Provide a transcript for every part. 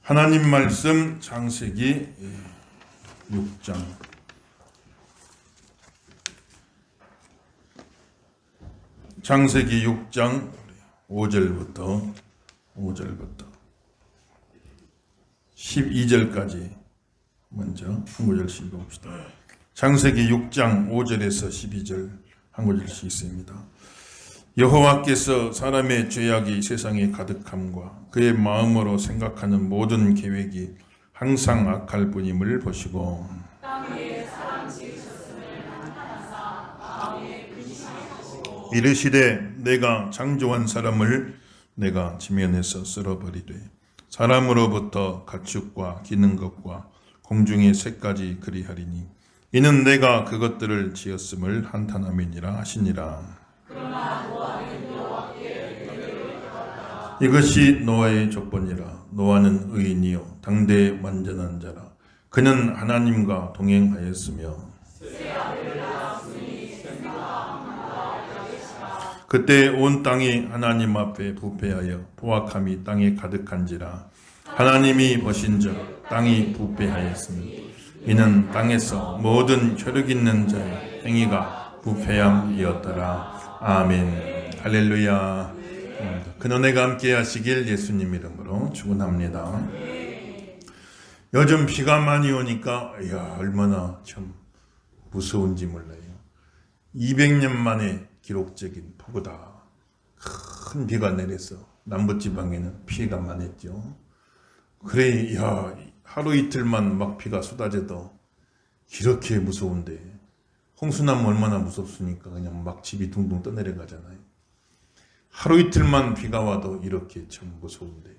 하나님 말씀 창세기 6장 창세기 6장 5절부터 12절까지 먼저 한 구절씩 읽어봅시다. 창세기 6장 5절에서 12절 한 구절씩 있습니다. 여호와께서 사람의 죄악이 세상에 가득함과 그의 마음으로 생각하는 모든 계획이 항상 악할 뿐임을 보시고 이르시되 내가 창조한 사람을 내가 지면에서 쓸어버리되 사람으로부터 가축과 기는 것과 공중의 새까지 그리하리니 이는 내가 그것들을 지었음을 한탄함이니라 하시니라. 이것이 노아의 족보니라. 노아는 의인이요 당대 완전한 자라. 그는 하나님과 동행하였으며 그때 온 땅이 하나님 앞에 부패하여 포악함이 땅에 가득한지라. 하나님이 보신즉 땅이 부패하였으니 이는 땅에서 모든 혈육 있는 자의 행위가 부패함이었더라. 아멘. 할렐루야. 그 은혜가 함께 하시길 예수님 이름으로 축원합니다. 요즘 비가 많이 오니까 얼마나 참 무서운지 몰라요. 200년 만에 기록적인 폭우다. 큰 비가 내려서 남부지방에는 피해가 많았죠. 그래 하루 이틀만 막 비가 쏟아져도 이렇게 무서운데 홍수나면 얼마나 무섭습니까? 그냥 막 집이 둥둥 떠내려가잖아요. 하루 이틀만 비가 와도 이렇게 참 무서운데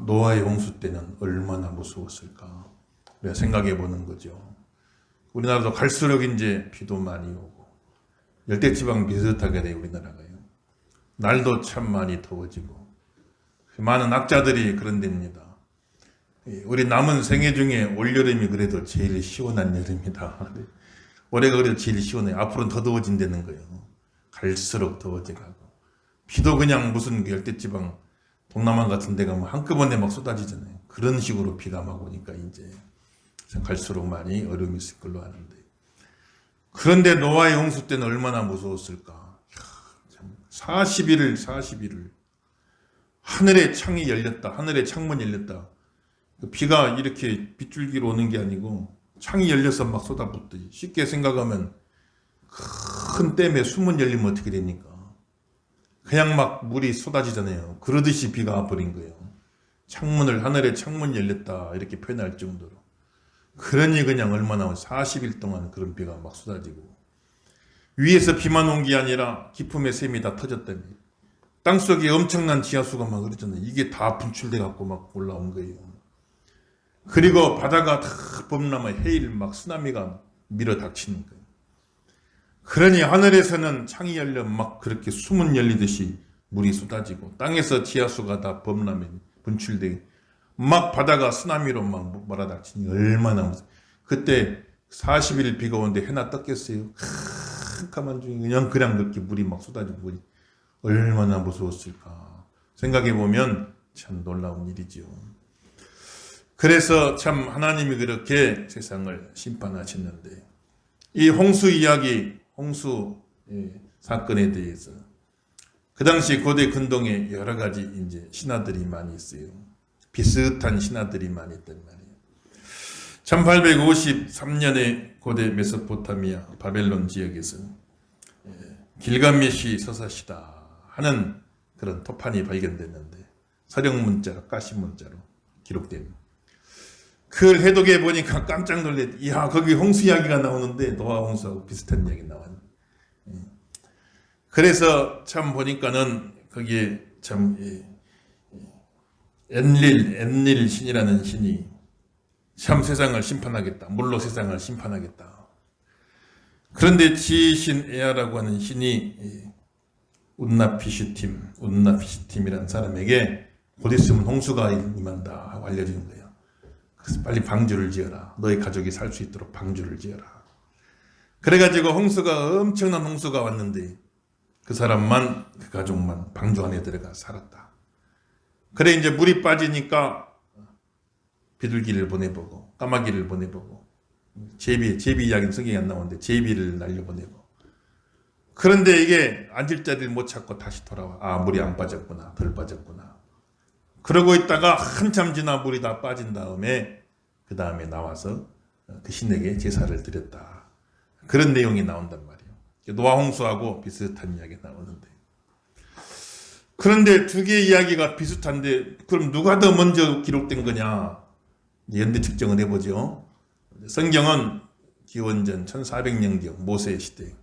노아의 홍수 때는 얼마나 무서웠을까 우리가 생각해 보는 거죠. 우리나라도 갈수록 이제 비도 많이 오고 열대지방 비슷하게 돼요. 우리나라가요. 날도 참 많이 더워지고 많은 학자들이 그런 데입니다. 우리 남은 생애 중에 올여름이 그래도 제일 시원한 여름이다. 올해가 그래도 제일 시원해요. 앞으로는 더 더워진다는 거예요. 갈수록 더워져가고 비도 그냥 무슨 열대지방 동남아 같은 데 가면 한꺼번에 막 쏟아지잖아요. 그런 식으로 비가 막 오니까 이제 갈수록 많이 얼음이 있을 걸로 아는데 그런데 노아의 홍수 때는 얼마나 무서웠을까. 40일을 하늘의 창이 열렸다. 하늘의 창문이 열렸다. 비가 이렇게 빗줄기로 오는 게 아니고 창이 열려서 막 쏟아붓듯이 쉽게 생각하면 큰 댐에 수문 열리면 어떻게 됩니까? 그냥 막 물이 쏟아지잖아요. 그러듯이 비가 와버린 거예요. 하늘에 창문 열렸다 이렇게 표현할 정도로. 그러니 그냥 얼마나 40일 동안 그런 비가 막 쏟아지고 위에서 비만 온 게 아니라 기품의 샘이 다 터졌다니 땅속에 엄청난 지하수가 막 흐르잖아요. 이게 다 분출돼 갖고 막 올라온 거예요. 그리고 바다가 다 범람해 해일 막 쓰나미가 밀어 닥치는 거예요. 그러니 하늘에서는 창이 열려 막 그렇게 수문 열리듯이 물이 쏟아지고 땅에서 지하수가 다 범람해 분출되고 막 바다가 쓰나미로 막 몰아닥치니 얼마나 무서워. 그때 40일 비가 오는데 해나 떴겠어요. 캄캄한 중에 그냥 그렇게 물이 막 쏟아지고 물이 얼마나 무서웠을까 생각해보면 참 놀라운 일이지요. 그래서 참 하나님이 그렇게 세상을 심판하셨는데 이 홍수 이야기 홍수 사건에 대해서 그 당시 고대 근동에 여러 가지 이제 신화들이 많이 있어요. 비슷한 신화들이 많이 있단 말이에요. 1853년에 고대 메소포타미아 바벨론 지역에서 길가메시 서사시다 하는 그런 토판이 발견됐는데 서령문자로 가시문자로 기록됩니다. 그걸 해독해 보니까 깜짝 놀랐. 거기 홍수 이야기가 나오는데 노아 홍수하고 비슷한 이야기 나왔네. 그래서 참 보니까는 거기에 참 엔릴 신이라는 신이 참 세상을 심판하겠다. 물로 세상을 심판하겠다. 그런데 지신 에아라고 하는 신이 운나피시팀이라는 사람에게 곧 있으면 홍수가 임한다 하고 알려주는 거예요. 그래서 빨리 방주를 지어라. 너희 가족이 살 수 있도록 방주를 지어라. 그래가지고 엄청난 홍수가 왔는데 그 사람만 그 가족만 방주 안에 들어가 살았다. 그래 이제 물이 빠지니까 비둘기를 보내보고 까마귀를 보내보고 제비 이야기는 성경에 안 나오는데 제비를 날려보내고 그런데 이게 앉을 자리를 못 찾고 다시 돌아와. 아, 물이 안 빠졌구나. 덜 빠졌구나. 그러고 있다가 한참 지나 물이 다 빠진 다음에 그 다음에 나와서 그 신에게 제사를 드렸다. 그런 내용이 나온단 말이에요. 노아 홍수하고 비슷한 이야기 나오는데 그런데 두 개의 이야기가 비슷한데 그럼 누가 더 먼저 기록된 거냐? 연대 측정을 해보죠. 성경은 기원전 1400년경 모세 시대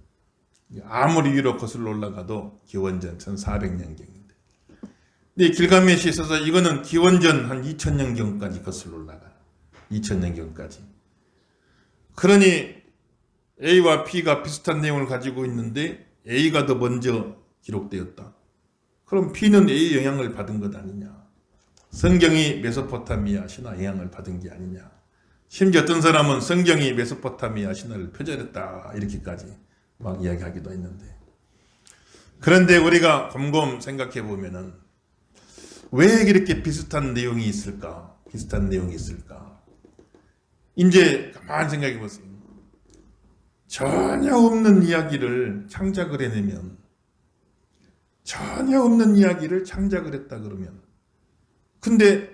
아무리 위로 거슬러 올라가도 기원전 1400년경인데 근데 길가메시에 있어서 이거는 기원전 한 2000년경까지 거슬러 올라가요. 2000년경까지. 그러니 A와 B가 비슷한 내용을 가지고 있는데 A가 더 먼저 기록되었다. 그럼 B는 A의 영향을 받은 것 아니냐. 성경이 메소포타미아 신화 영향을 받은 게 아니냐. 심지어 어떤 사람은 성경이 메소포타미아 신화를 표절했다 이렇게까지 막 이야기하기도 했는데 그런데 우리가 곰곰 생각해 보면은 왜 이렇게 비슷한 내용이 있을까? 비슷한 내용이 있을까? 이제 가만히 생각해 보세요. 전혀 없는 이야기를 창작을 해내면 전혀 없는 이야기를 창작을 했다 그러면 근데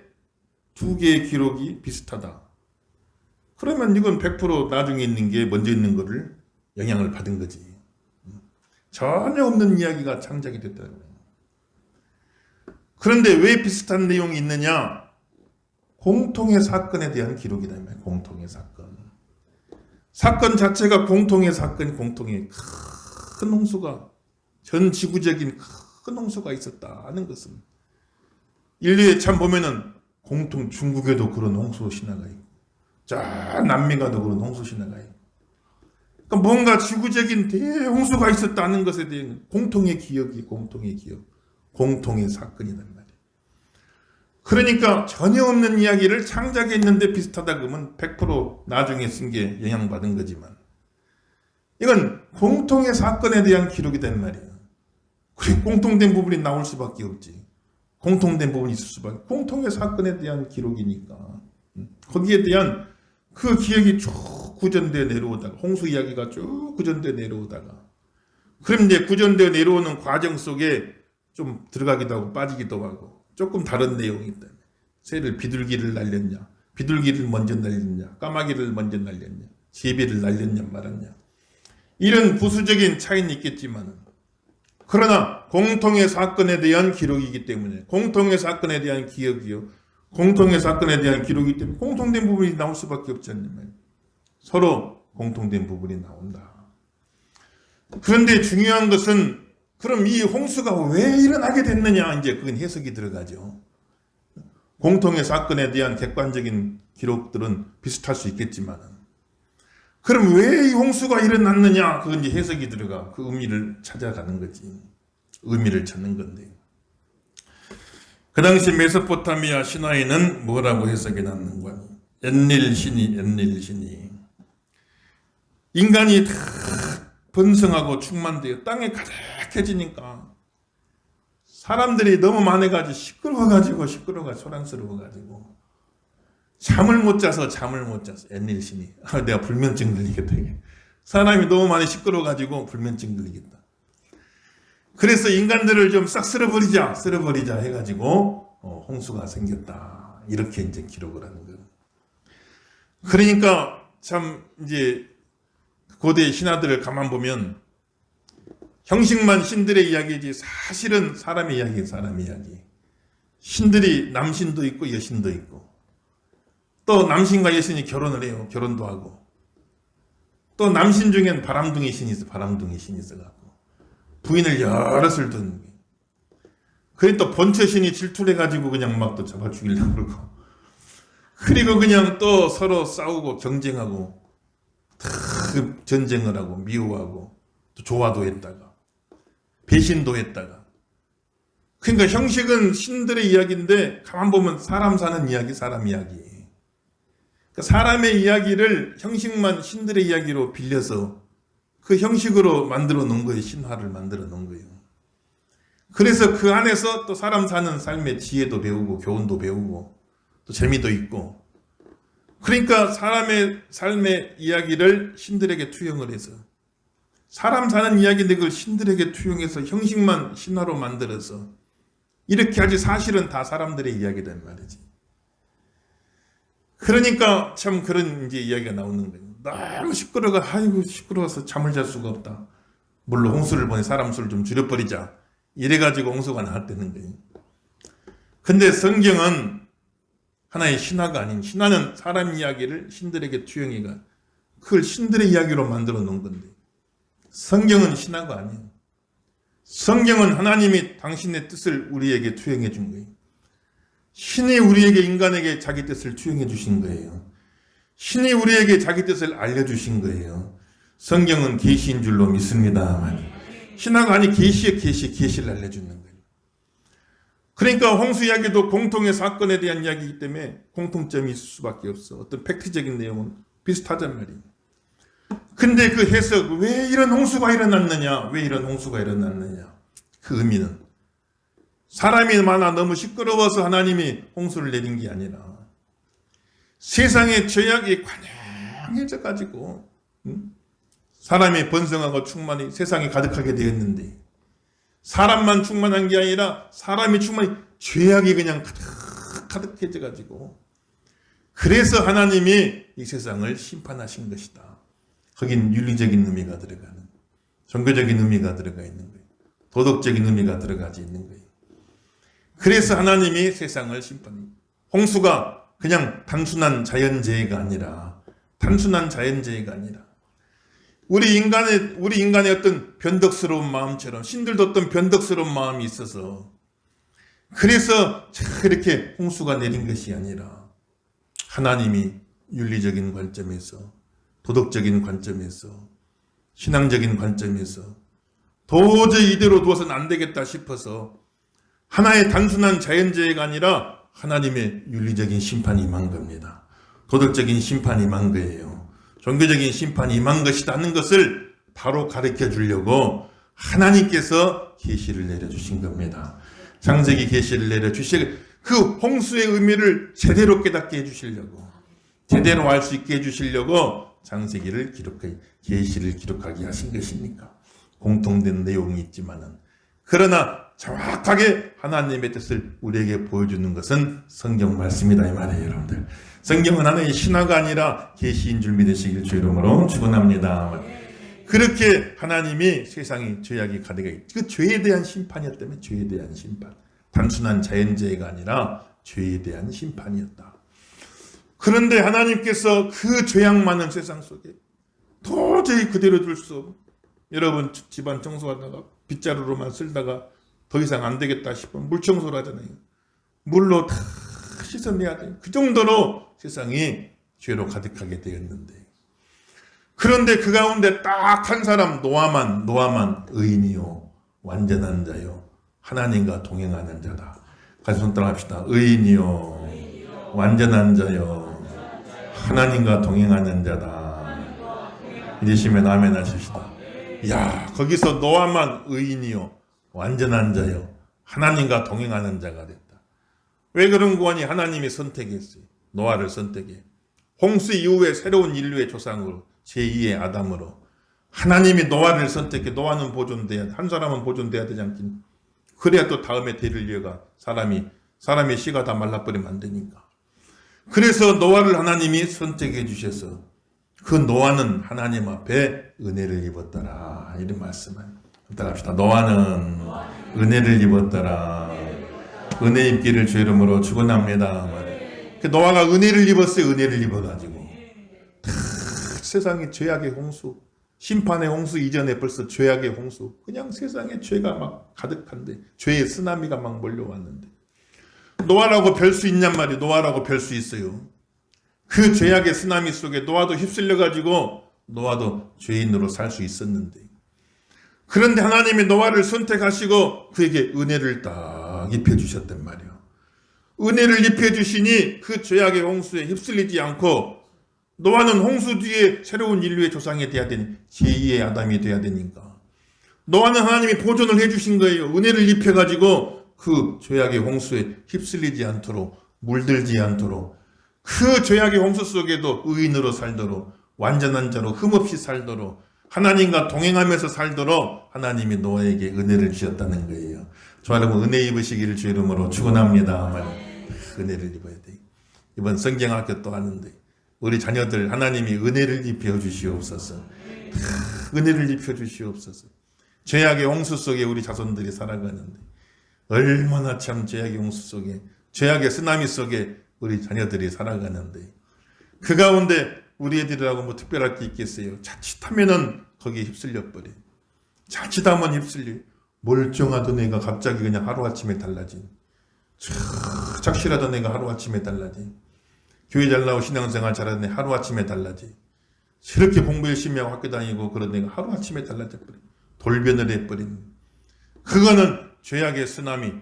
두 개의 기록이 비슷하다. 그러면 이건 100% 나중에 있는 게 먼저 있는 거를 영향을 받은 거지. 전혀 없는 이야기가 창작이 됐다는 거예요. 그런데 왜 비슷한 내용이 있느냐? 공통의 사건에 대한 기록이다. 공통의 사건. 사건 자체가 공통의 사건, 공통의 큰 홍수가 전 지구적인 큰 홍수가 있었다는 것은 인류에 참 보면은 공통 중국에도 그런 홍수 신화가 있고 저 남미가도 그런 홍수 신화가 있고 그러니까 뭔가 지구적인 대홍수가 있었다는 것에 대한 공통의 기억이 공통의 기억, 공통의 사건이란 말이에요. 그러니까 전혀 없는 이야기를 창작했는데 비슷하다 그러면 100% 나중에 쓴 게 영향받은 거지만 이건 공통의 사건에 대한 기록이 된 말이에요. 그리고 공통된 부분이 나올 수밖에 없지. 공통된 부분이 있을 수밖에. 공통의 사건에 대한 기록이니까 거기에 대한 그 기억이 쭉 구전되어 내려오다가 홍수 이야기가 쭉 구전되어 내려오다가 그럼 이제 구전되어 내려오는 과정 속에 좀 들어가기도 하고 빠지기도 하고 조금 다른 내용이 있다. 새를 비둘기를 날렸냐, 비둘기를 먼저 날렸냐, 까마귀를 먼저 날렸냐, 제비를 날렸냐 말았냐 이런 부수적인 차이는 있겠지만 그러나 공통의 사건에 대한 기록이기 때문에 공통의 사건에 대한 기억이요 공통의 사건에 대한 기록이기 때문에 공통된 부분이 나올 수밖에 없지 않느냐. 서로 공통된 부분이 나온다. 그런데 중요한 것은 그럼 이 홍수가 왜 일어나게 됐느냐 이제 그건 해석이 들어가죠. 공통의 사건에 대한 객관적인 기록들은 비슷할 수 있겠지만 그럼 왜 이 홍수가 일어났느냐 그건 이제 해석이 들어가 그 의미를 찾아가는 거지. 의미를 찾는 건데 그 당시 메소포타미아 신화에는 뭐라고 해석해 놨는가? 엔릴신이 인간이 다 번성하고 충만되어 땅에 가득해지니까 사람들이 너무 많아가지고 시끄러워가지고 소란스러워가지고 잠을 못 자서 엔릴신이 내가 불면증 들리겠다. 사람이 너무 많이 시끄러워가지고 불면증 들리겠다. 그래서 인간들을 좀 싹 쓸어버리자 해가지고 홍수가 생겼다. 이렇게 이제 기록을 하는 거예요. 그러니까 참 이제 고대 신화들을 가만 보면 형식만 신들의 이야기지 사실은 사람의 이야기. 신들이 남신도 있고 여신도 있고 또 남신과 여신이 결혼을 해요. 결혼도 하고 또 남신 중엔 바람둥이 신이 있어갖고 부인을 여럿을 둔. 그래 또 번처신이 질투를 해가지고 그냥 막 또 잡아 죽이려고 그러고 그리고 그냥 또 서로 싸우고 경쟁하고 전쟁을 하고 미워하고 또 조화도 했다가 배신도 했다가 그러니까 형식은 신들의 이야기인데 가만 보면 사람 사는 이야기 사람 이야기 그러니까 사람의 이야기를 형식만 신들의 이야기로 빌려서 그 형식으로 만들어 놓은 거예요. 신화를 만들어 놓은 거예요. 그래서 그 안에서 또 사람 사는 삶의 지혜도 배우고 교훈도 배우고 또 재미도 있고 그러니까 사람의 삶의 이야기를 신들에게 투영을 해서 사람 사는 이야기인데 그걸 신들에게 투영해서 형식만 신화로 만들어서 이렇게 하지 사실은 다 사람들의 이야기란 말이지. 그러니까 참 그런 이제 이야기가 나오는 거예요. 너무 아이고 시끄러워서 잠을 잘 수가 없다. 물로 홍수를 보내 사람 수를 좀 줄여버리자. 이래가지고 홍수가 나왔다는 거예요. 근데 성경은 하나의 신화가 아닌, 신화는 사람 이야기를 신들에게 투영해가 그걸 신들의 이야기로 만들어 놓은 건데, 성경은 신화가 아니에요. 성경은 하나님이 당신의 뜻을 우리에게 투영해 준 거예요. 신이 우리에게, 인간에게 자기 뜻을 투영해 주신 거예요. 신이 우리에게 자기 뜻을 알려주신 거예요. 성경은 계시인 줄로 믿습니다. 신화가 아니 계시를 알려주는 거예요. 그러니까 홍수 이야기도 공통의 사건에 대한 이야기이기 때문에 공통점이 있을 수밖에 없어. 어떤 팩트적인 내용은 비슷하단 말이에요. 근데 그 해석, 왜 이런 홍수가 일어났느냐, 왜 이런 홍수가 일어났느냐, 그 의미는 사람이 많아 너무 시끄러워서 하나님이 홍수를 내린 게 아니라 세상의 죄악이 관영해져 가지고 사람이 번성하고 충만히 세상에 가득하게 되었는데, 사람만 충만한 게 아니라 사람이 충만히 죄악이 그냥 가득해져 가지고, 그래서 하나님이 이 세상을 심판하신 것이다. 거긴 윤리적인 의미가 들어가는, 종교적인 의미가 들어가 있는 거예요. 도덕적인 의미가 들어가지 있는 거예요. 그래서 하나님이 세상을 심판, 홍수가 그냥 단순한 자연재해가 아니라, 우리 인간의 어떤 변덕스러운 마음처럼 신들도 어떤 변덕스러운 마음이 있어서, 그래서 이렇게 홍수가 내린 것이 아니라 하나님이 윤리적인 관점에서, 도덕적인 관점에서, 신앙적인 관점에서 도저히 이대로 두어서는 안 되겠다 싶어서 하나의 단순한 자연재해가 아니라 하나님의 윤리적인 심판이 임한 겁니다. 도덕적인 심판이 임한 거예요. 종교적인 심판이 임한 것이라는 것을 바로 가르쳐 주려고 하나님께서 계시를 내려주신 겁니다. 창세기 계시를 내려주시고 그 홍수의 의미를 제대로 깨닫게 해주시려고, 제대로 알 수 있게 해주시려고 창세기를 계시를 기록하게 하신 것이니까 공통된 내용이 있지만은, 그러나 정확하게 하나님의 뜻을 우리에게 보여주는 것은 성경 말씀이다 이 말이에요. 여러분들, 성경은 하나의 신화가 아니라 계시인 줄 믿으시길 주 이름으로 축원합니다. 그렇게 하나님이 세상이 죄악이 가득해, 그 죄에 대한 심판이었다면 죄에 대한 심판, 단순한 자연재해가 아니라 죄에 대한 심판이었다. 그런데 하나님께서 그 죄악 많은 세상 속에 도저히 그대로 둘 수 없고, 여러분 집안 청소하다가 빗자루로만 쓸다가 더 이상 안 되겠다 싶으면 물 청소를 하잖아요. 물로 다 씻어내야 돼요. 그 정도로 세상이 죄로 가득하게 되었는데, 그런데 그 가운데 딱 한 사람, 노아만 의인이요 완전한 자요 하나님과 동행하는 자다. 같이 손 따라합시다. 의인이요 완전한 자요 하나님과 동행하는 자다. 이러시면 아멘 하십시다. 야, 거기서 노아만 의인이요 완전한 자요 하나님과 동행하는 자가 됐다. 왜 그런 거니? 하나님이 선택했어요. 노아를 선택해. 홍수 이후에 새로운 인류의 조상으로, 제2의 아담으로 하나님이 노아를 선택해. 노아는 보존돼야 돼. 한 사람은 보존돼야 되지 않겠니? 그래야 또 다음에 대를 이어가 사람의 씨가 다 말라버리면 안 되니까. 그래서 노아를 하나님이 선택해 주셔서 그 노아는 하나님 앞에 은혜를 입었더라. 이런 말씀을 부탁합시다. 노아는 은혜를 입었더라. 은혜 입기를 주 이름으로 축원합니다. 그 노아가 은혜를 입었어요. 은혜를 입어가지고 세상에 죄악의 홍수, 심판의 홍수 이전에 벌써 죄악의 홍수, 그냥 세상에 죄가 막 가득한데, 죄의 쓰나미가 막 몰려왔는데, 노아라고 별 수 있냔 말이에요. 노아라고 별 수 있어요. 그 죄악의 쓰나미 속에 노아도 휩쓸려가지고 노아도 죄인으로 살 수 있었는데, 그런데 하나님이 노아를 선택하시고 그에게 은혜를 딱 입혀주셨단 말이에요. 은혜를 입혀주시니 그 죄악의 홍수에 휩쓸리지 않고, 노아는 홍수 뒤에 새로운 인류의 조상이 돼야 되니, 제2의 아담이 돼야 되니까 노아는 하나님이 보존을 해주신 거예요. 은혜를 입혀가지고 그 죄악의 홍수에 휩쓸리지 않도록, 물들지 않도록, 그 죄악의 홍수 속에도 의인으로 살도록, 완전한 자로 흠없이 살도록, 하나님과 동행하면서 살도록 하나님이 노아에게 은혜를 주셨다는 거예요. 저 여러분 은혜 입으시기를 주 이름으로 축원합니다. 은혜를 입어야 돼. 이번 성경학교 또 하는데 우리 자녀들 하나님이 은혜를 입혀 주시옵소서. 은혜를 입혀 주시옵소서. 죄악의 홍수 속에 우리 자손들이 살아가는데 얼마나 참 죄악의 홍수 속에, 죄악의 쓰나미 속에 우리 자녀들이 살아가는데 그 가운데 우리 애들이라고 뭐 특별할 게 있겠어요. 자칫하면은 거기에 휩쓸려 버려. 자칫하면 휩쓸려. 멀쩡하던 애가 갑자기 그냥 하루아침에 달라진, 착실하던 애가 하루아침에 달라진, 교회 잘 나오고 신앙생활 잘하는 애 하루아침에 달라지, 저렇게 공부 열심히 하고 학교 다니고 그런 애가 하루아침에 달라져 버려. 돌변을 해버린, 그거는 죄악의 쓰나미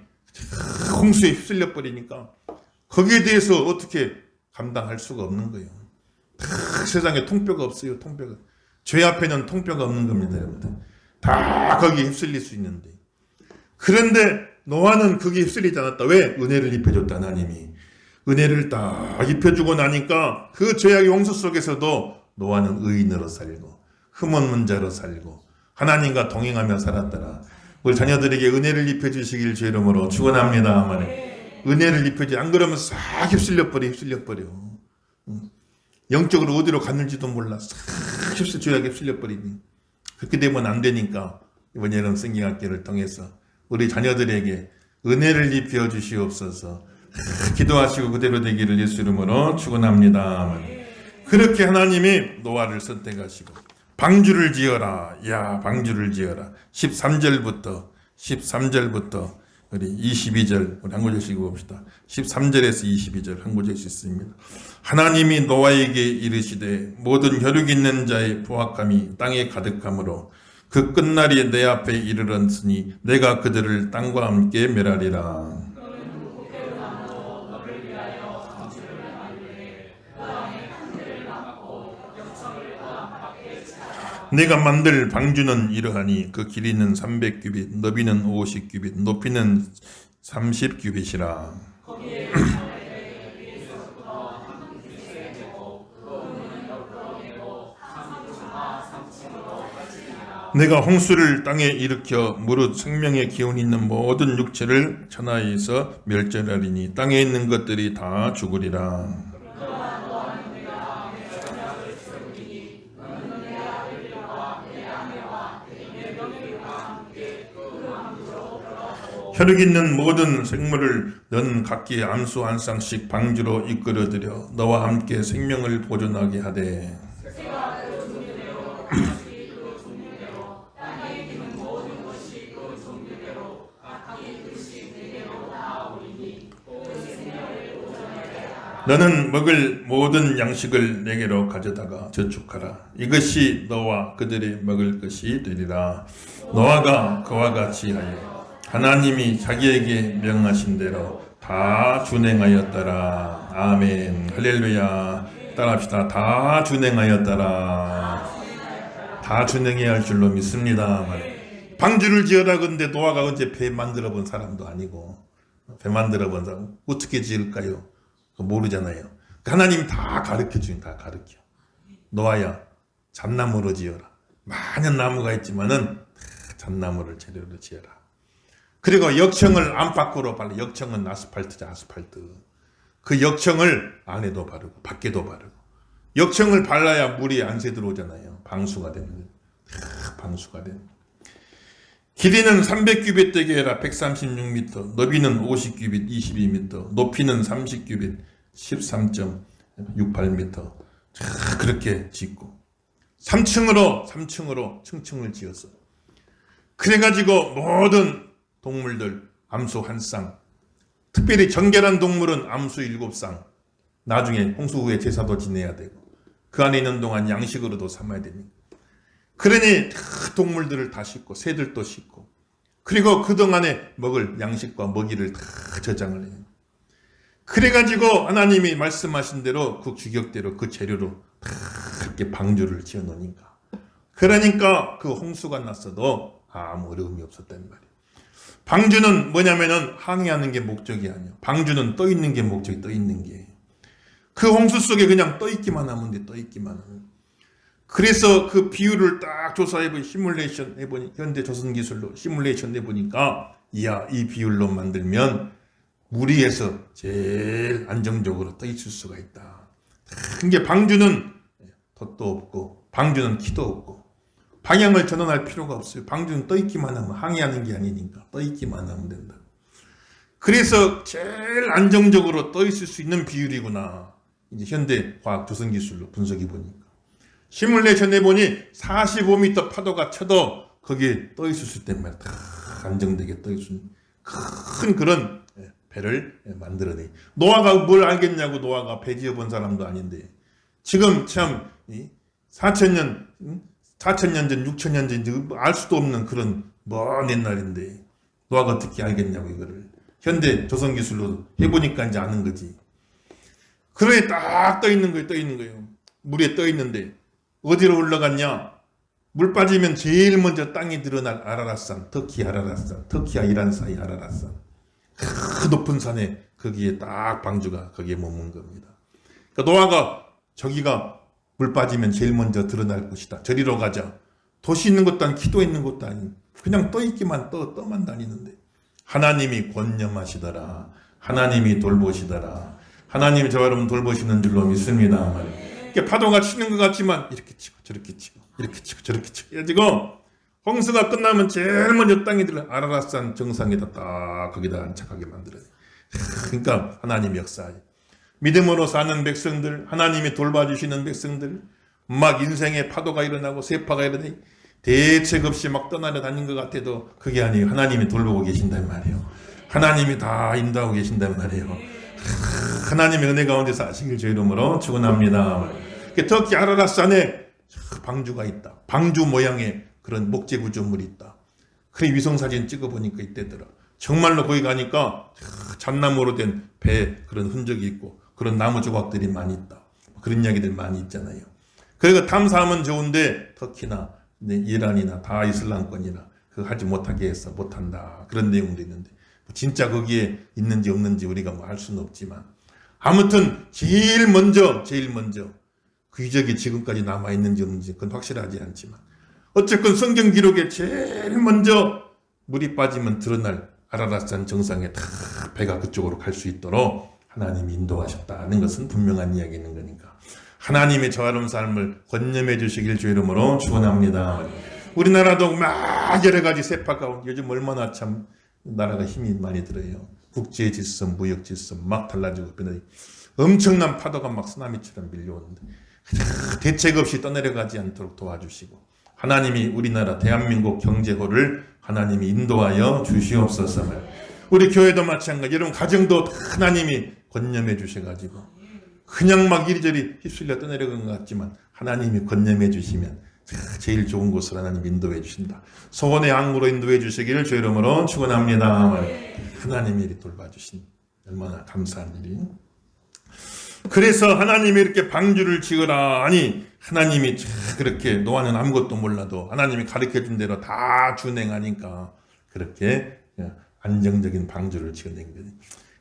홍수에 휩쓸려 버리니까 거기에 대해서 어떻게 감당할 수가 없는 거예요. 세상에 통뼈가 없어요. 통뼈가. 죄 앞에는 통뼈가 없는 겁니다, 여러분들. 다 거기에 휩쓸릴 수 있는데. 그런데 노아는 거기에 휩쓸리지 않았다. 왜? 은혜를 입혀줬다, 하나님이. 은혜를 딱 입혀주고 나니까 그 죄악의 홍수 속에서도 노아는 의인으로 살고 흠없는 자로 살고 하나님과 동행하며 살았더라. 우리 자녀들에게 은혜를 입혀주시길 주 이름으로 축원합니다. 은혜를 입혀주지, 안 그러면 싹 휩쓸려버려. 영적으로 어디로 갔는지도 몰라. 싹 죄악에 휩쓸려버리니. 그렇게 되면 안 되니까 이번 여름 성경학교를 통해서 우리 자녀들에게 은혜를 입혀 주시옵소서. 기도하시고 그대로 되기를 예수 이름으로 축원합니다. 그렇게 하나님이 노아를 선택하시고 방주를 지어라. 야, 방주를 지어라. 13절부터 우리 22절 우리 한 구절씩 읽어봅시다. 13절에서 22절 한 구절씩 있습니다. 하나님이 노아에게 이르시되 모든 혈육 있는 자의 포악함이 땅에 가득하므로 그 끝날이 내 앞에 이르렀으니 내가 그들을 땅과 함께 멸하리라. 내가 만들 방주는 이러하니 그 길이는 300규빗, 너비는 50규빗, 높이는 30규빗이라. 내가 홍수를 땅에 일으켜 무릇 생명의 기운이 있는 모든 육체를 천하에서 멸절하리니 땅에 있는 것들이 다 죽으리라. 혈육 있는 모든 생물을 넌 각기 암수 한 쌍씩 방주로 이끌어들여 너와 함께 생명을 보존하게 하되 너는 먹을 모든 양식을 내게로 가져다가 저축하라. 이것이 너와 그들이 먹을 것이 되리라. 노아가 그와 같이 하여 하나님이 자기에게 명하신 대로 다 준행하였더라. 아멘. 할렐루야. 따라합시다. 다 준행하였더라. 다 준행해야 할 줄로 믿습니다. 방주를 지어라. 근데 노아가 언제 배 만들어 본 사람도 아니고 배 만들어 본 사람 어떻게 지을까요? 모르잖아요. 하나님이 다 가르쳐 주니 다 가르쳐. 노아야, 잣나무로 지어라. 많은 나무가 있지만은 잣나무를 재료로 지어라. 그리고 역청을 안팎으로 발라. 역청은 아스팔트죠, 아스팔트. 그 역청을 안에도 바르고 밖에도 바르고. 역청을 발라야 물이 안 새 들어오잖아요. 방수가 되는. 방수가 되는. 길이는 300규빗 되게 해라. 136m. 너비는 50규빗 22m. 높이는 30규빗 13.68m. 그렇게 짓고 3층으로 층층을 지었어. 그래가지고 모든 동물들 암수 한 쌍, 특별히 정결한 동물은 암수 7쌍, 나중에 홍수 후에 제사도 지내야 되고 그 안에 있는 동안 양식으로도 삼아야 되니까. 그러니 동물들을 다 싣고 새들도 싣고 그리고 그동안에 먹을 양식과 먹이를 다 저장을 해요. 그래가지고 하나님이 말씀하신 대로 그 규격대로 그 재료로 다 이렇게 방주를 지어 놓으니까, 그러니까 그 홍수가 났어도 아무 어려움이 없었단 말이에요. 방주는 뭐냐면은 항해하는 게 목적이 아니에요. 방주는 떠 있는 게 목적이, 떠 있는 게. 그 홍수 속에 그냥 떠있기만 하면 돼. 떠있기만 하면. 그래서 그 비율을 딱 조사해보니 시뮬레이션 해보니 현대 조선 기술로 시뮬레이션 해보니까 이야 이 비율로 만들면 물 위에서 제일 안정적으로 떠 있을 수가 있다. 이게 방주는 덫도 없고 방주는 키도 없고 방향을 전환할 필요가 없어요. 방주는 떠 있기만 하면 항해하는 게 아니니까 떠 있기만 하면 된다. 그래서 제일 안정적으로 떠 있을 수 있는 비율이구나. 이제 현대 과학 조선 기술로 분석해 보니까 시뮬레이션 해보니 45m 파도가 쳐도 거기에 떠 있을 수 있단 말이야. 다 안정되게 떠 있을 큰 그런 배를 만들어내. 노아가 뭘 알겠냐고. 노아가 배 지어본 사람도 아닌데 지금 참 4천년 전 6천년 전 알 수도 없는 그런 먼 옛날인데 노아가 어떻게 알겠냐고. 이거를 현대 조선 기술로 해보니까 이제 아는 거지. 그래 딱 떠 있는 거예요. 떠 있는 거예요. 물에 떠 있는데 어디로 올라갔냐? 물 빠지면 제일 먼저 땅에 드러날 아라랏산, 터키 아라랏산, 터키와 이란 사이 아라랏산. 그 높은 산에 거기에 딱 방주가 거기에 머문 겁니다. 그러니까 노아가 저기가 물 빠지면 제일 먼저 드러날 곳이다. 저리로 가자. 도시 있는 것도 아니고 기도 있는 것도 아니고 그냥 떠 있기만 떠만 다니는데 하나님이 권념하시더라. 하나님이 돌보시더라. 하나님이 저 여러분 돌보시는 줄로 믿습니다. 이렇게 파도가 치는 것 같지만 이렇게 치고 저렇게 치고 이렇게 치고 저렇게 치고 해가지고 홍수가 끝나면 제일 먼저 땅에 들어 아라랏산 정상에다 딱 거기다 안착하게 만들어요. 그러니까 하나님 역사예요. 믿음으로 사는 백성들, 하나님이 돌봐주시는 백성들, 막 인생의 파도가 일어나고 세파가 일어나고 대책 없이 막 떠나려 다닌 것 같아도 그게 아니에요. 하나님이 돌보고 계신단 말이에요. 하나님이 다 인도하고 계신단 말이에요. 하나님의 은혜 가운데 사시길 주 이름으로 축원합니다. 터키 아라랏산에 방주가 있다. 방주 모양의 그런 목재 구조물이 있다. 그래 위성사진 찍어보니까 이때더라. 정말로 거기 가니까 잣나무로 된 배 그런 흔적이 있고 그런 나무 조각들이 많이 있다. 그런 이야기들 많이 있잖아요. 그러니까 탐사하면 좋은데 터키나 이란이나 다 이슬람권이나 그거 하지 못하게 해서 못한다. 그런 내용도 있는데 진짜 거기에 있는지 없는지 우리가 뭐 알 수는 없지만 아무튼 제일 먼저 그 유적이 지금까지 남아있는지 없는지 그건 확실하지 않지만 어쨌건 성경 기록에 제일 먼저 물이 빠지면 드러날 아라랏산 정상에 다 배가 그쪽으로 갈 수 있도록 하나님이 인도하셨다는 것은 분명한 이야기인 거니까 하나님의 저하로운 삶을 권념해 주시길 주 이름으로 축원합니다. 우리나라도 막 여러 가지 세파 가운데 요즘 얼마나 참 나라가 힘이 많이 들어요. 국제 질서, 무역 질서 막 달라지고 엄청난 파도가 막 쓰나미처럼 밀려오는데 대책 없이 떠내려가지 않도록 도와주시고 하나님이 우리나라 대한민국 경제호를 하나님이 인도하여 주시옵소서. 우리 교회도 마찬가지. 여러분 가정도 하나님이 권념해 주셔가지고 그냥 막 이리저리 휩쓸려 떠내려간 것 같지만 하나님이 권념해 주시면 제일 좋은 곳으로 하나님 인도해 주신다. 소원의 항구로 인도해 주시기를 주 이름으로 축원합니다. 하나님이 이리 돌봐주신 얼마나 감사한 일이. 그래서 하나님이 이렇게 방주를 지으라 하니 하나님이 그렇게 노아는 아무것도 몰라도 하나님이 가르쳐준 대로 다 준행하니까 그렇게 안정적인 방주를 지어낸 거예요.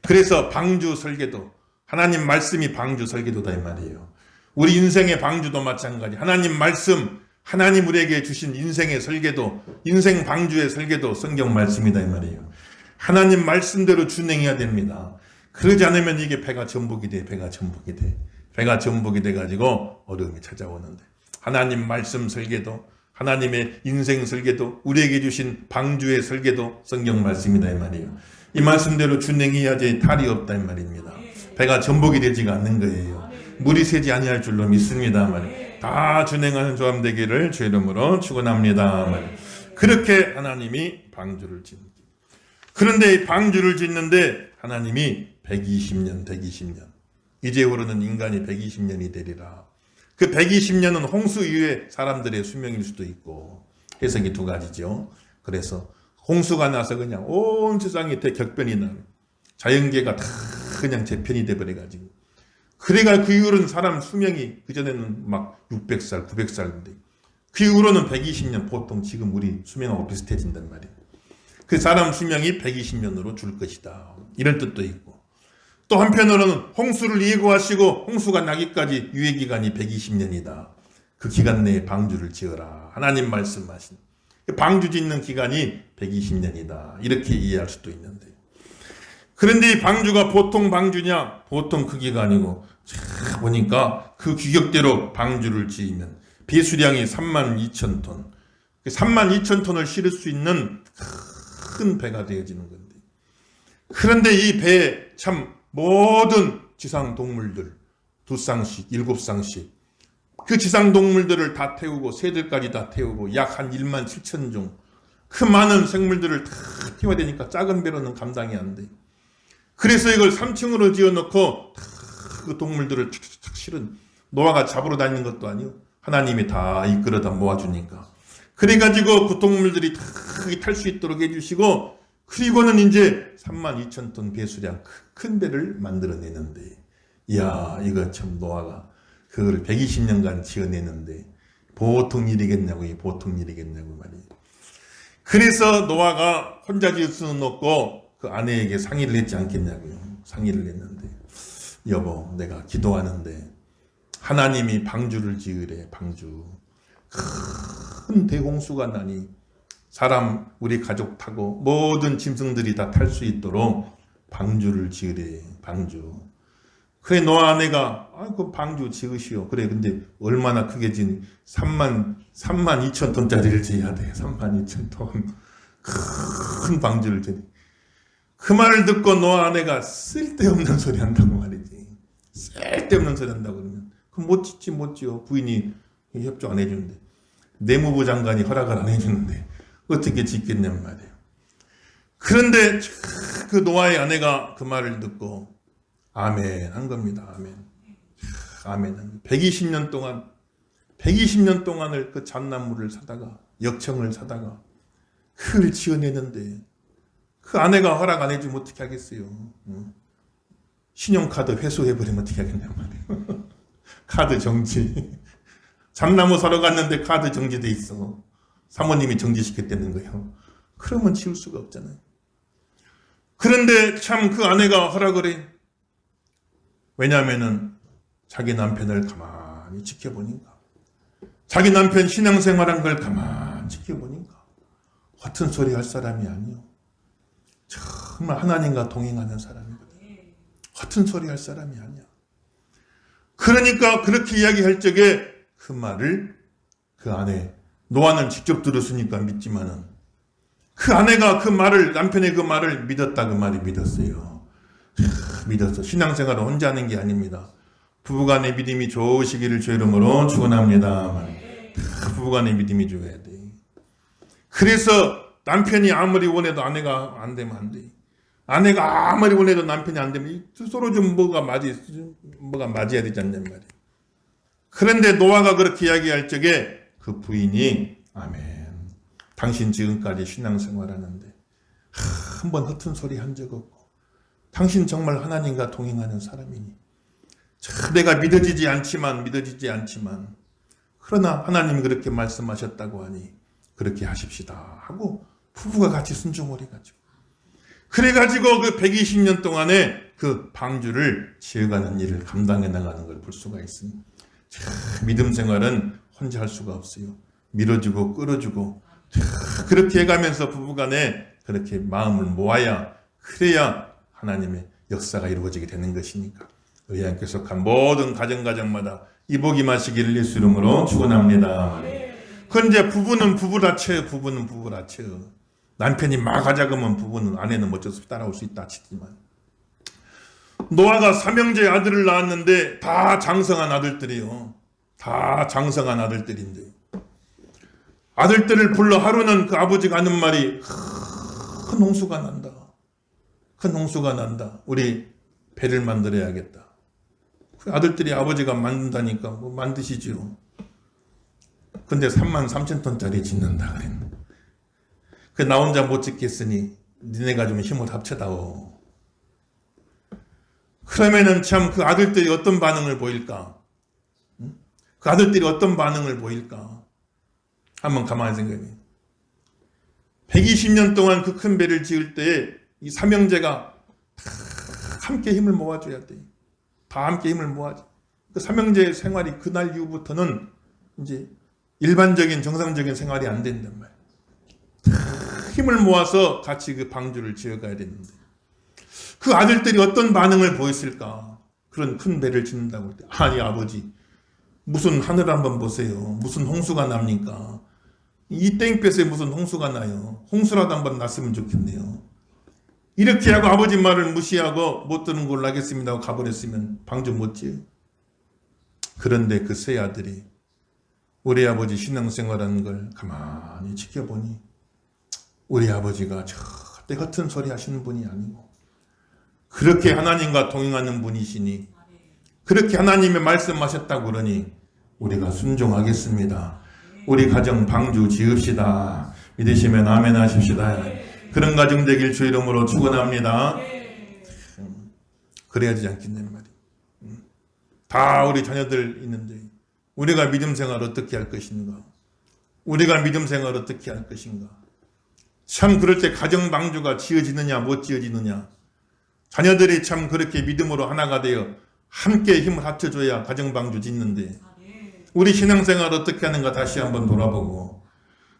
그래서 방주 설계도 하나님 말씀이 방주 설계도다 이 말이에요. 우리 인생의 방주도 마찬가지. 하나님 말씀 하나님 우리에게 주신 인생의 설계도 인생 방주의 설계도 성경 말씀이다 이 말이에요. 하나님 말씀대로 준행해야 됩니다. 그러지 않으면 이게 배가 전복이 돼. 배가 전복이 돼가지고 어려움이 찾아오는데 하나님 말씀 설계도 하나님의 인생 설계도 우리에게 주신 방주의 설계도 성경 말씀이다 이 말이에요. 이 말씀대로 준행해야지 탈이 없다 이 말입니다. 배가 전복이 되지가 않는 거예요. 물이 새지 아니할 줄로 믿습니다 말이에요. 다 준행하는 조합 되기를 주 이름으로 축원합니다 말이에요. 그렇게 하나님이 방주를 짓는. 그런데 이 방주를 짓는데 하나님이 120년 이제후로는 인간이 120년이 되리라. 그 120년은 홍수 이후에 사람들의 수명일 수도 있고 해석이 두 가지죠. 그래서 홍수가 나서 그냥 온 세상이 대격변이 나는 자연계가 다 그냥 재편이 돼버려가지고 그래가 그 이후로는 사람 수명이 그전에는 막 600살 900살인데 그 이후로는 120년 보통 지금 우리 수명하고 비슷해진단 말이에요. 그 사람 수명이 120년으로 줄 것이다. 이런 뜻도 있고 또 한편으로는 홍수를 예고하시고 홍수가 나기까지 유예기간이 120년이다. 그 기간 내에 방주를 지어라. 하나님 말씀하신 방주 짓는 기간이 120년이다. 이렇게 이해할 수도 있는데, 그런데 이 방주가 보통 방주냐? 보통 크기가 아니고 보니까 그 규격대로 방주를 지으면 배수량이 32,000톤, 32,000톤을 실을 수 있는 큰 배가 되어지는 건데, 그런데 이 배에 참 모든 지상 동물들 2쌍씩 7쌍씩 그 지상 동물들을 다 태우고 새들까지 다 태우고 약 한 17,000종 그 많은 생물들을 다 태워야 되니까 작은 배로는 감당이 안 돼. 그래서 이걸 3층으로 지어놓고 그 동물들을 착착착 실은, 노아가 잡으러 다니는 것도 아니고 하나님이 다 이끌어다 모아주니까, 그래가지고 그 동물들이 다 탈 수 있도록 해주시고, 그리고는 이제 32,000톤 배수량 큰 배를 만들어내는데, 이야, 이거 참 노아가 그걸 120년간 지어내는데 보통 일이겠냐고, 보통 일이겠냐고 말이에요. 그래서 노아가 혼자 지을 수는 없고 그 아내에게 상의를 했지 않겠냐고요. 상의를 했는데, 여보, 내가 기도하는데 하나님이 방주를 지으래. 방주. 큰 대홍수가 나니 사람, 우리 가족 타고 모든 짐승들이 다 탈 수 있도록 방주를 지으래. 방주. 그래, 노아 아내가 그 방주 지으시오. 그래, 근데 얼마나 크게 지니? 32,000톤짜리를 지어야 돼. 32,000톤 큰 방주를 지니. 그 말을 듣고 노아 아내가 쓸데없는 소리 한다고 말이지. 쓸데없는 소리 한다고 그러면 그럼 못 짓지, 못 지어. 부인이 협조 안 해주는데, 내무부 장관이 허락을 안 해주는데 어떻게 짓겠냔 말이에요. 그런데 그 노아의 아내가 그 말을 듣고 아멘 한 겁니다. 아멘. 아멘. 120년 동안을 그 잣나무를 사다가, 역청을 사다가 그걸 지어내는데 그 아내가 허락 안 해주면 어떻게 하겠어요? 신용카드 회수해버리면 어떻게 하겠냔 말이에요. 카드 정지. 잣나무 사러 갔는데 카드 정지돼 있어. 사모님이 정지시켰다는 거예요. 그러면 지울 수가 없잖아요. 그런데 참 그 아내가 허락을 해. 왜냐하면은 자기 남편을 가만히 지켜보니까, 자기 남편 신앙생활한 걸 가만히 지켜보니까 허튼 소리 할 사람이 아니요. 정말 하나님과 동행하는 사람이거든. 허튼 소리 할 사람이 아니야. 그러니까 그렇게 이야기할 적에 그 말을 그 아내, 노아는 직접 들었으니까 믿지만은 그 아내가 그 말을, 남편의 그 말을 믿었다. 그 말이 믿었어요. 믿었어. 신앙생활은 혼자 하는 게 아닙니다. 부부간의 믿음이 좋으시기를 주의 이름으로 축원합니다. 부부간의 믿음이 좋아야 돼. 그래서 남편이 아무리 원해도 아내가 안 되면 안 돼. 아내가 아무리 원해도 남편이 안 되면 서로 좀 뭐가 맞아야 되지 않냔 말이에요. 그런데 노아가 그렇게 이야기할 적에 그 부인이 아멘. 당신 지금까지 신앙생활하는데 한 번 허튼 소리 한 적 없고, 당신 정말 하나님과 동행하는 사람이니 내가 믿어지지 않지만 그러나 하나님이 그렇게 말씀하셨다고 하니 그렇게 하십시다 하고 부부가 같이 순종을 해가지고, 그래가지고 그 120년 동안에 그 방주를 지어가는 일을 감당해 나가는 걸 볼 수가 있습니다. 믿음 생활은 혼자 할 수가 없어요. 밀어주고 끌어주고 그렇게 해가면서 부부간에 그렇게 마음을 모아야, 그래야 하나님의 역사가 이루어지게 되는 것이니까 의향께 속한 모든 가정마다 이 복이 마시기를 예수 이름으로 축원합니다. 그런데 부부는 부부라쳐요. 남편이 막 하자 그러면 부부는, 아내는 어쩔 수 없이 따라올 수 있다 치지만, 노아가 삼형제 아들을 낳았는데 다 장성한 아들들이요. 다 장성한 아들들인데 아들들을 불러 하루는 그 아버지가 하는 말이 큰 홍수가 난다. 우리 배를 만들어야겠다. 그 아들들이 아버지가 만든다니까 뭐 만드시죠. 근데 33,000톤짜리 짓는다 그랬네. 그 나 혼자 못 짓겠으니 니네가 좀 힘을 합쳐다오. 그러면은 참 그 아들들이 어떤 반응을 보일까? 그 아들들이 어떤 반응을 보일까? 한번 가만히 생각해. 120년 동안 그 큰 배를 지을 때에 이 삼형제가 함께 힘을 모아줘야 돼. 다 함께 힘을 모아줘. 그 삼형제 생활이 그날 이후부터는 이제 일반적인 정상적인 생활이 안 된단 말이야. 힘을 모아서 같이 그 방주를 지어가야 되는데 그 아들들이 어떤 반응을 보였을까? 그런 큰 배를 짓는다고 할 때, 아니 아버지 무슨 하늘 한번 보세요. 무슨 홍수가 납니까? 이 땡볕에 무슨 홍수가 나요. 홍수라도 한번 났으면 좋겠네요. 이렇게 하고 아버지 말을 무시하고 못 듣는 걸로 하겠습니다 하고 가버렸으면 방주 못 지어요. 그런데 그 세 아들이 우리 아버지 신앙생활하는 걸 가만히 지켜보니 우리 아버지가 절대 허튼 소리 하시는 분이 아니고 그렇게 하나님과 동행하는 분이시니 그렇게 하나님의 말씀하셨다고 그러니 우리가 순종하겠습니다. 우리 가정 방주 지읍시다. 믿으시면 아멘 하십시다. 그런 가정 되길 주 이름으로 축원합니다. 그래야 되지 않겠냐는 말이에요. 다 우리 자녀들 있는데 우리가 믿음 생활 어떻게 할 것인가? 우리가 믿음 생활 어떻게 할 것인가? 참 그럴 때 가정 방주가 지어지느냐 못 지어지느냐? 자녀들이 참 그렇게 믿음으로 하나가 되어 함께 힘을 합쳐줘야 가정 방주 짓는데 우리 신앙생활 어떻게 하는가 다시 한번 돌아보고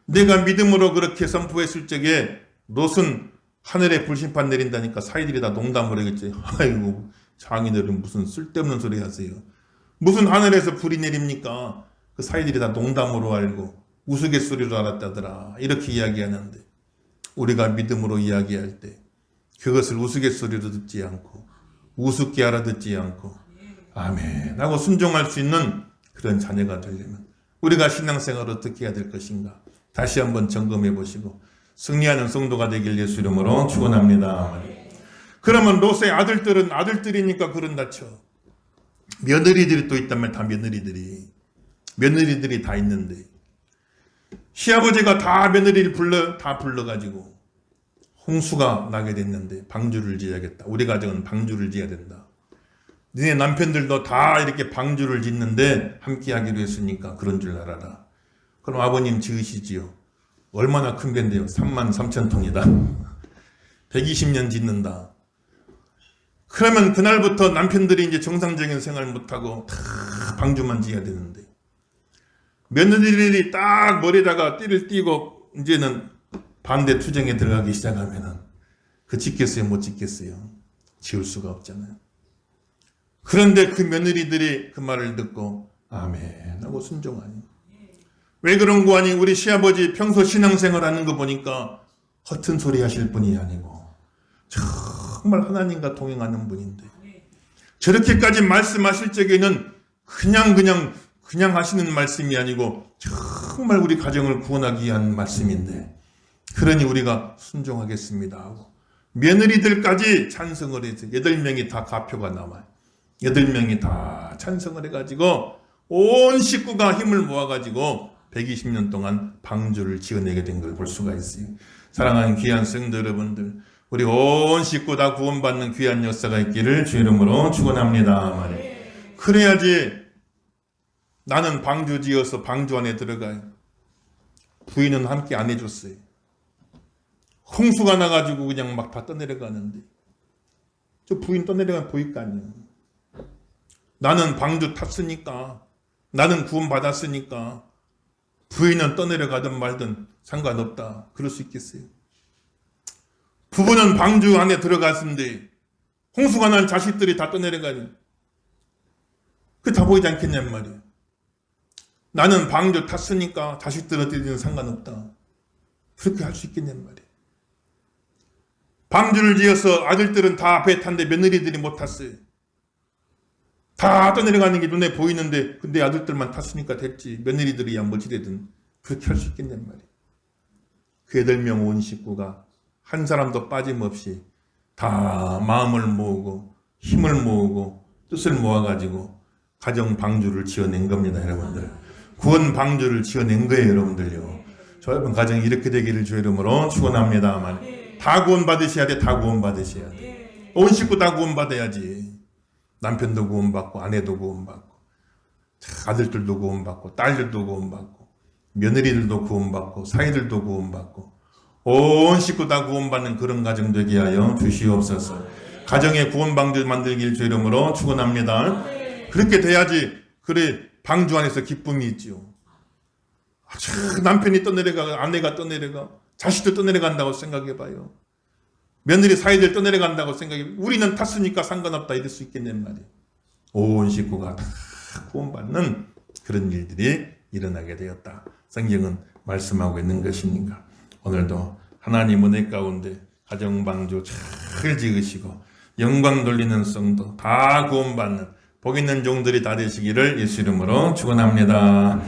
내가 믿음으로 그렇게 선포했을 적에 롯은 하늘에 불심판 내린다니까 사이들이 다 농담을 하겠지. 아이고 장인들은 무슨 쓸데없는 소리 하세요. 무슨 하늘에서 불이 내립니까? 그 사이들이 다 농담으로 알고 우스갯소리로 알았다더라. 이렇게 이야기하는데 우리가 믿음으로 이야기할 때 그것을 우스갯소리로 듣지 않고 우습게 알아듣지 않고 아멘 하고 순종할 수 있는 그런 자녀가 되려면 우리가 신앙생활을 어떻게 해야 될 것인가 다시 한번 점검해 보시고 승리하는 성도가 되길 예수 이름으로 축원합니다. 그러면 롯의 아들들은 아들들이니까 그런다 쳐. 며느리들이 또 있다면 다 며느리들이 다 있는데 시아버지가 다 며느리를 불러가지고 홍수가 나게 됐는데 방주를 지어야겠다. 우리 가정은 방주를 지어야 된다. 너네 남편들도 다 이렇게 방주를 짓는데 함께 하기로 했으니까 그런 줄 알아라. 그럼 아버님 지으시지요. 얼마나 큰 배인데요. 33,000톤이다. 120년 짓는다. 그러면 그날부터 남편들이 이제 정상적인 생활 못하고 다 방주만 지어야 되는데 며느리들이 딱 머리에다가 띠를 띠고 이제는 반대 투쟁에 들어가기 시작하면은 그 짓겠어요? 못 짓겠어요? 지을 수가 없잖아요. 그런데 그 며느리들이 그 말을 듣고 아멘 하고 순종하니 왜 그런 거 아니? 우리 시아버지 평소 신앙생활 하는 거 보니까 허튼 소리 하실 분이 아니고 정말 하나님과 동행하는 분인데 저렇게까지 말씀하실 적에는 그냥 하시는 말씀이 아니고 정말 우리 가정을 구원하기 위한 말씀인데 그러니 우리가 순종하겠습니다 하고 며느리들까지 찬성을 해서 8명이 다 가표가 나와요. 8명이 다 찬성을 해가지고 온 식구가 힘을 모아가지고 120년 동안 방주를 지어내게 된 걸 볼 수가 있어요. 사랑하는 귀한 성도 여러분들, 우리 온 식구 다 구원받는 귀한 역사가 있기를 주 이름으로 축원합니다. 그래야지 나는 방주 지어서 방주 안에 들어가요. 부인은 함께 안 해줬어요. 홍수가 나가지고 그냥 막 다 떠내려가는데 저 부인 떠내려가면 보일 거 아니에요. 나는 방주 탔으니까 나는 구원받았으니까 부인은 떠내려가든 말든 상관없다. 그럴 수 있겠어요? 부부는 방주 안에 들어갔는데 홍수가 난 자식들이 다 떠내려가니 그게 다 보이지 않겠냔 말이에요. 나는 방주 탔으니까 자식들은 어디든 상관없다. 그렇게 할 수 있겠냔 말이에요. 방주를 지어서 아들들은 다 배 탔는데 며느리들이 못 탔어요. 다 떠내려가는 게 눈에 보이는데 근데 아들들만 탔으니까 됐지. 며느리들이 뭐지래든 그렇게 할 수 있겠냔 말이에요. 그 8명 온 식구가 한 사람도 빠짐없이 다 마음을 모으고 힘을 모으고 뜻을 모아가지고 가정 방주를 지어낸 겁니다. 여러분들. 구원 방주를 지어낸 거예요. 여러분들요. 저 여러분 가정이 이렇게 되기를 주 이름으로 축원합니다. 다 구원 받으셔야 돼. 다 구원 받으셔야 돼. 온 식구 다 구원 받아야지. 남편도 구원받고 아내도 구원받고 아들들도 구원받고 딸들도 구원받고 며느리들도 구원받고 사이들도 구원받고 온 식구 다 구원받는 그런 가정 되게 하여 주시옵소서. 가정의 구원방주 만들길 주 이름으로 축원합니다. 그렇게 돼야지 그래 방주 안에서 기쁨이 있지요. 남편이 떠내려가, 아내가 떠내려가, 자식도 떠내려간다고 생각해봐요. 며느리 사이들 떠내려간다고 생각해봐요. 우리는 탔으니까 상관없다 이럴 수 있겠냔 말이에요. 온 식구가 다 구원받는 그런 일들이 일어나게 되었다. 성경은 말씀하고 있는 것입니까? 오늘도 하나님 은혜 가운데 가정방주 잘 지으시고 영광 돌리는 성도 다 구원받는 복 있는 종들이 다 되시기를 예수 이름으로 축원합니다.